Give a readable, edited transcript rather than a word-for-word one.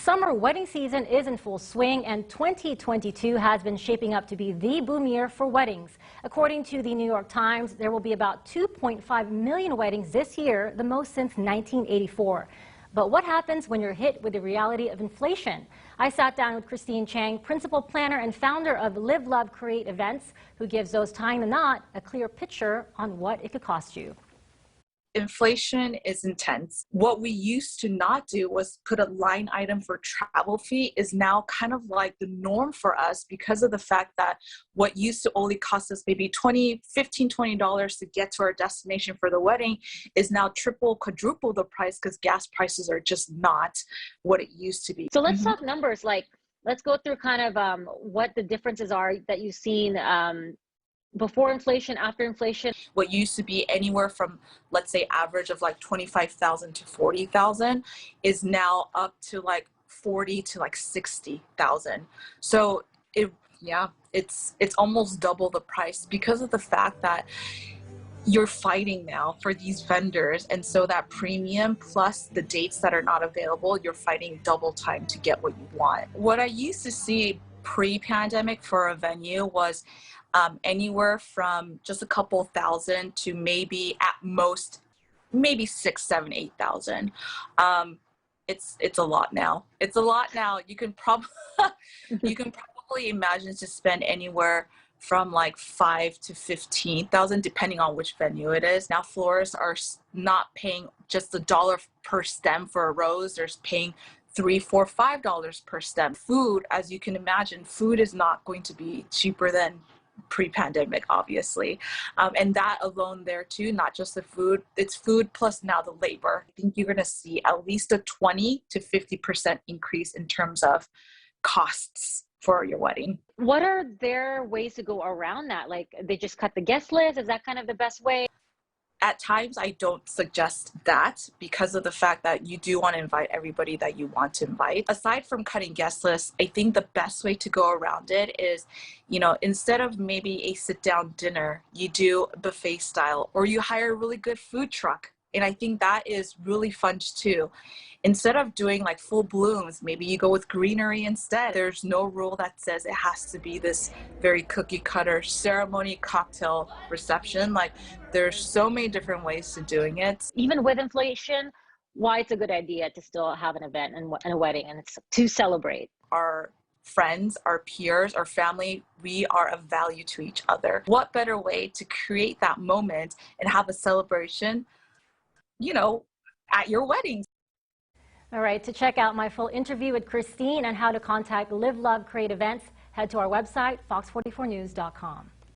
Summer wedding season is in full swing, and 2022 has been shaping up to be the boom year for weddings. According to the New York Times, there will be about 2.5 million weddings this year, the most since 1984. But what happens when you're hit with the reality of inflation? I sat down with Christine Chang, principal planner and founder of Live, Love, Create Events, who gives those tying the knot a clear picture on what it could cost you. Inflation is intense. What we used to not do was put a line item for travel fee is now kind of like the norm for us because of the fact that what used to only cost us maybe $15, $20 to get to our destination for the wedding is now triple, quadruple the price because gas prices are just not what it used to be. So let's talk numbers. Let's go through kind of what the differences are that you've seen before inflation, after inflation. What used to be anywhere from, let's say, average of like 25,000 to 40,000 is now up to like 40 to like 60,000. So it's almost double the price because of the fact that you're fighting now for these vendors. And so that premium plus the dates that are not available, you're fighting double time to get what you want. What I used to see pre-pandemic for a venue was anywhere from just a couple thousand to maybe at most, maybe 6, 7, 8,000. It's a lot now. It's a lot now. You can probably imagine to spend anywhere from like 5 to 15,000, depending on which venue it is. Now florists are not paying just $1 per stem for a rose. They're paying $3, $4, $5 per stem. Food, as you can imagine, food is not going to be cheaper than pre-pandemic, obviously. And that alone there too, not just the food, it's food plus now the labor. I think you're going to see at least a 20 to 50% increase in terms of costs for your wedding. What are their ways to go around that? Like they just cut the guest list? Is that kind of the best way? At times, I don't suggest that because of the fact that you do want to invite everybody that you want to invite. Aside from cutting guest lists, I think the best way to go around it is, instead of maybe a sit-down dinner, you do buffet style or you hire a really good food truck. And I think that is really fun too. Instead of doing like full blooms, maybe you go with greenery instead. There's no rule that says it has to be this very cookie cutter ceremony cocktail reception. Like there's so many different ways to doing it. Even with inflation, why it's a good idea to still have an event and a wedding and it's to celebrate. Our friends, our peers, our family, we are of value to each other. What better way to create that moment and have a celebration, at your wedding? All right, to check out my full interview with Christine and how to contact Live, Love, Create Events, head to our website, fox44news.com.